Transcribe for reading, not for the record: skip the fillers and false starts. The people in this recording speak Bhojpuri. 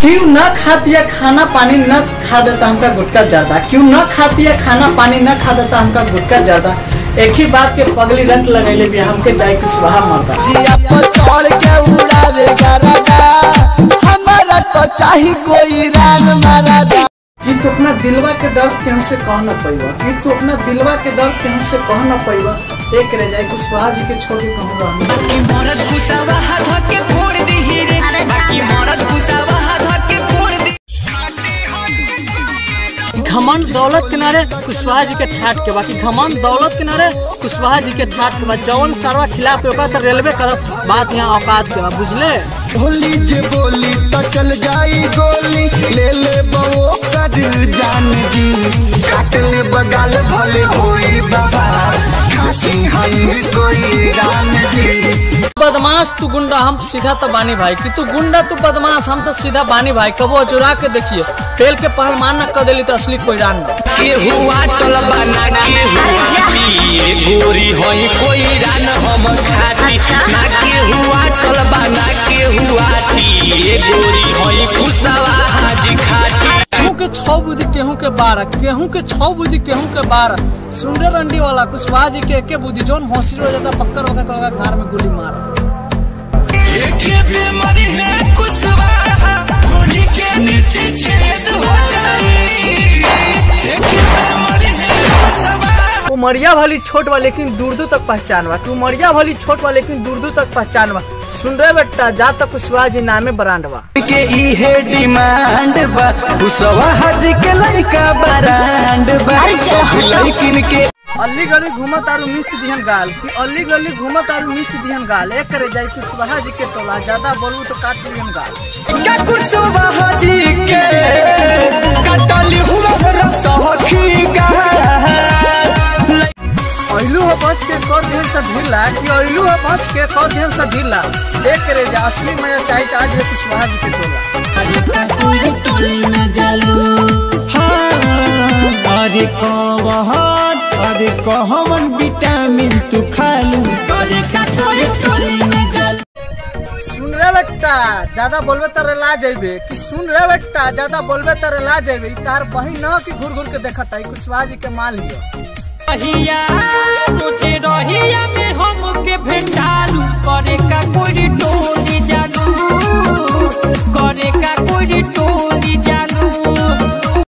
क्यों न खाती है खाना पानी न खा देता हमका गुटका ज्यादा, क्यों न खाती है खाना पानी न खा देता हमका गुटका ज्यादा। एक ही बात के पगली रंट लगैले भी हमके जाए कि सुहा मरदा। जिया पर चढ़ के उड़ावेगा राजा, हमारा तो चाही कोई रान मारा दा। कि तू अपना दिलवा के दर्द के हमसे कह न पैबा, कि तू अपना दिलवा के दर्द के हमसे कह न पैबा। एक रह जाए कुशवाहा जी के छोड़ के कहूँ रहने मरद कुतावा हाथ के फोड़ दी रे, बाकी मरद कुतावा हाथ के फोड़ दी। घमंड दौलत किनारे कुशवाहा जी के ठाट के बाकी घमंड दौलत किनारे कुशवाहा जी के ठाट के बाद जौन सरवा खिलाफ होगा तो रेलवे करब बात यहाँ औकात के बाद बुझले। बोली जे बोली तो चल जाई गोली, ले बो कर जान जी, काट ले बगाल भले होई बाबा, खाती हई कोई राम जी। बदमाश तू गुंडा हम सीधा तो बानी भाई, कि तू गुंडा तू बदमाश हम तो सीधा बानी भाई। कबो अजुरा के देखिए फेल के पहलवान न कर देली तो असली कोई रान के हुआ चल बना के हुआ गोरी होई कोई रान हम खाती ना, के हुआ चल बना के हुआ गोरी होई कुशवाहा जी खाती। गेहूं के 6 बुद्धि गेहूं के 12, गेहूं के 6 बुद्धि गेहूं के 12। सुंदर रंडी वाला कुशवाहा जी के एके बुद्धि जोन हौसी हो जाता पक्कर होगा घर में गोली मार। एक बीमारी है कुशवाहा, गोली के नीचे छेद हो जाए। एक बीमारी है कुशवाहा, उमरिया भली छोट बा लेकिन दूर दूर तक पहचानवा, कि उमरिया भली छोट बा लेकिन दूर दूर तक पहचानवा। सुन रहे बेटा जा तक कुशवाहा जी नामे ब्रांडवा के इहे डिमांड बा, कुशवाहा जी के लइका ब्रांड बा। सब लइकिन के अल्ली गली घूमत आरु मिस दिहन गाल, कि अल्ली गली घूमत आरु मिस दिहन गाल। एक करे जाई कुशवाहा जी के टोला, ज्यादा बोलू तो काट दिहन गाल। क्या कुशवाहा जी के कटली हुआ रसखी गाल। अइलू हो बच के कर दिहन सब ढीला, कि अइलू हो बच के कर दिहन सब ढीला। एक करे जा असली मजा चाहिए तो आज ये कुशवाहा जी के टोला। टोली में जालू अरे कहवन विटामिन तू खालू, टोली में जालू। सुन रे बेटा ज्यादा बोलबे तारे ला जाइबे, कि सुन रे बेटा ज्यादा बोलबे तारे ला जाइबे। तार बही न कि घूर घूर के देखता है कुशवाहा जी के मान लियो। रहिया में हमके भेटालू, करे का कोई टोली जानू, करे का कोई टोली